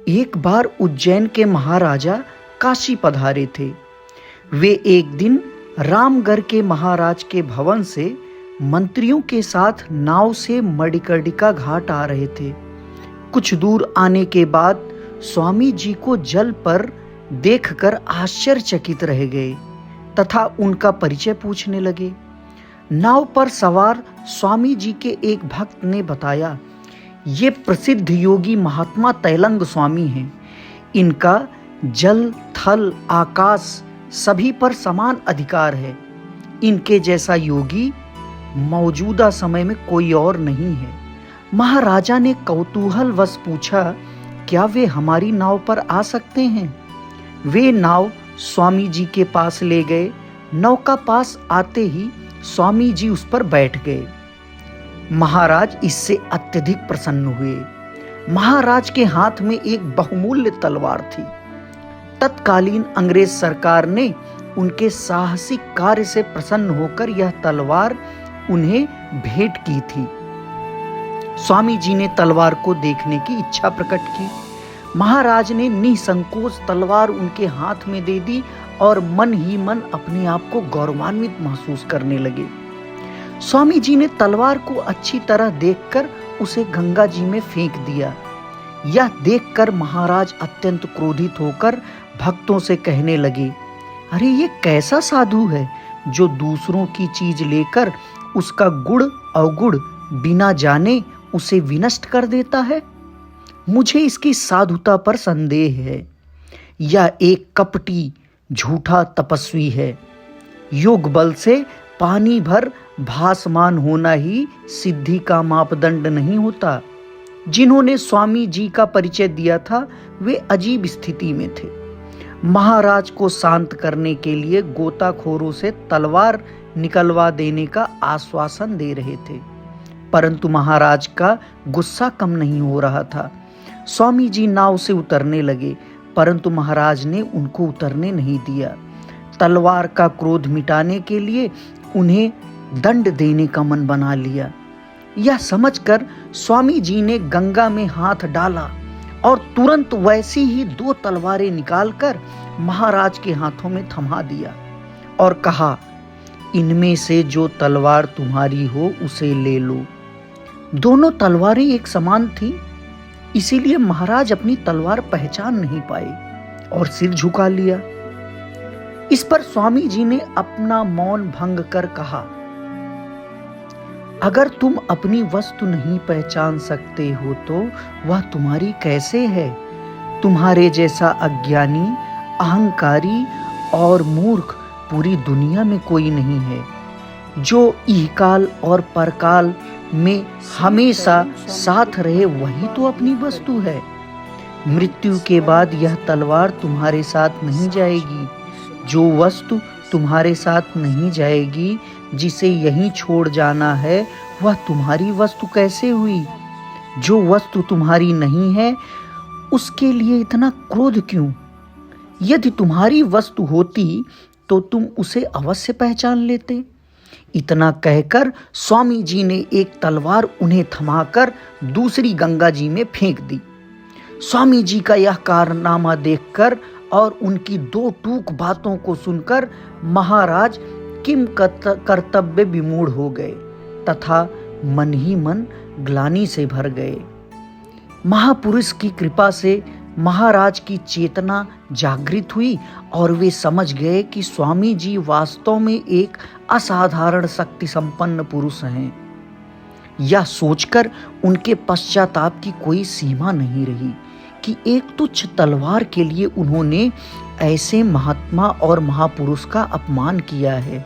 एक बार उज्जैन के महाराजा काशी पधारे थे। वे एक दिन रामगढ़ के महाराज के भवन से मंत्रियों के साथ नाव से मणिकर्णिका घाट आ रहे थे। कुछ दूर आने के बाद स्वामी जी को जल पर देखकर आश्चर्यचकित रह गए तथा उनका परिचय पूछने लगे। नाव पर सवार स्वामी जी के एक भक्त ने बताया, ये प्रसिद्ध योगी महात्मा तैलंग स्वामी हैं। इनका जल, थल, आकाश सभी पर समान अधिकार है। इनके जैसा योगी मौजूदा समय में कोई और नहीं है। महाराजा ने कौतूहलवश पूछा, क्या वे हमारी नाव पर आ सकते हैं? वे नाव स्वामी जी के पास ले गए। नौका पास आते ही स्वामी जी उस पर बैठ गए। महाराज इससे अत्यधिक प्रसन्न हुए। महाराज के हाथ में एक बहुमूल्य तलवार थी। तत्कालीन अंग्रेज सरकार ने उनके साहसिक कार्य से प्रसन्न होकर यह तलवार उन्हें भेंट की थी। स्वामी जी ने तलवार को देखने की इच्छा प्रकट की। महाराज ने निसंकोच तलवार उनके हाथ में दे दी और मन ही मन अपने आप को गौरवान्वित महसूस करने लगे। स्वामी जी ने तलवार को अच्छी तरह देखकर उसे गंगा जी में फेंक दिया। यह देखकर महाराज अत्यंत क्रोधित होकर भक्तों से कहने लगे, अरे ये कैसा साधु है जो दूसरों की चीज लेकर उसका गुण अवगुण बिना जाने उसे विनष्ट कर देता है। मुझे इसकी साधुता पर संदेह है। यह एक कपटी झूठा तपस्वी है। योग बल से पानी भर भासमान होना ही सिद्धि का मापदंड नहीं होता। जिन्होंने स्वामी जी का परिचय दिया था वे अजीब स्थिति में थे। महाराज को शांत करने के लिए गोताखोरों से तलवार निकलवा देने का आश्वासन दे रहे थे, परंतु महाराज का गुस्सा कम नहीं हो रहा था। स्वामी जी नाव से उतरने लगे, परंतु महाराज ने उनको उतरने नहीं दिया। तलवार का क्रोध मिटाने के लिए उन्हें दंड देने का मन बना लिया। यह समझकर स्वामी जी ने गंगा में हाथ डाला और तुरंत वैसी ही 2 तलवारें निकालकर महाराज के हाथों में थमा दिया और कहा, इनमें से जो तलवार तुम्हारी हो उसे ले लो। दोनों तलवारें एक समान थी, इसीलिए महाराज अपनी तलवार पहचान नहीं पाए और सिर झुका लिया। इस पर स्वामी जी ने अपना मौन भंग कर कहा, अगर तुम अपनी वस्तु नहीं पहचान सकते हो तो वह तुम्हारी कैसे है? तुम्हारे जैसा अज्ञानी, अहंकारी और मूर्ख पूरी दुनिया में कोई नहीं है। जो इहकाल और परकाल में हमेशा साथ रहे वही तो अपनी वस्तु है। मृत्यु के बाद यह तलवार तुम्हारे साथ नहीं जाएगी। जो वस्तु तुम्हारे साथ नहीं जाएगी, जिसे यहीं छोड़ जाना है, वह तुम्हारी वस्तु कैसे हुई? जो वस्तु तुम्हारी नहीं है उसके लिए इतना क्रोध क्यों? यदि तुम्हारी वस्तु होती तो तुम उसे अवश्य पहचान लेते। इतना कहकर स्वामी जी ने एक तलवार उन्हें थमाकर दूसरी गंगा जी में फेंक दी। स्वामी जी का यह कारनामा देखकर और उनकी 2 टूक बातों को सुनकर महाराज किम कर्तव्य विमूढ़ हो गए तथा मन ही मन ग्लानि से भर गए। महापुरुष की कृपा से महाराज की चेतना जागृत हुई और वे समझ गए कि स्वामी जी वास्तव में एक असाधारण शक्ति संपन्न पुरुष हैं। यह सोचकर उनके पश्चाताप की कोई सीमा नहीं रही कि एक तुच्छ तलवार के लिए उन्होंने ऐसे महात्मा और महापुरुष का अपमान किया है।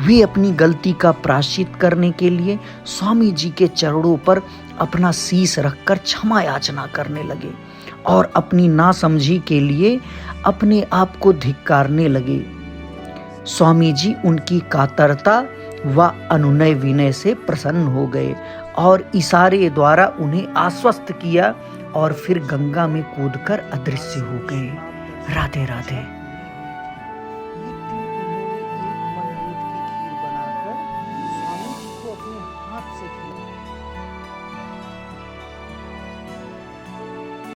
वे अपनी गलती का प्रायश्चित करने के लिए स्वामी जी के चरणों पर अपना शीश रखकर क्षमा याचना करने लगे और अपनी नासमझी के लिए अपने आप को धिक्कारने लगे। स्वामी जी उनकी कातरता व अनुनय विनय से प्रसन्न हो गए और इशारे द्वारा उन्हें आश्वस्त किया और फिर गंगा में कूदकर अदृश्य हो गए। राधे राधे।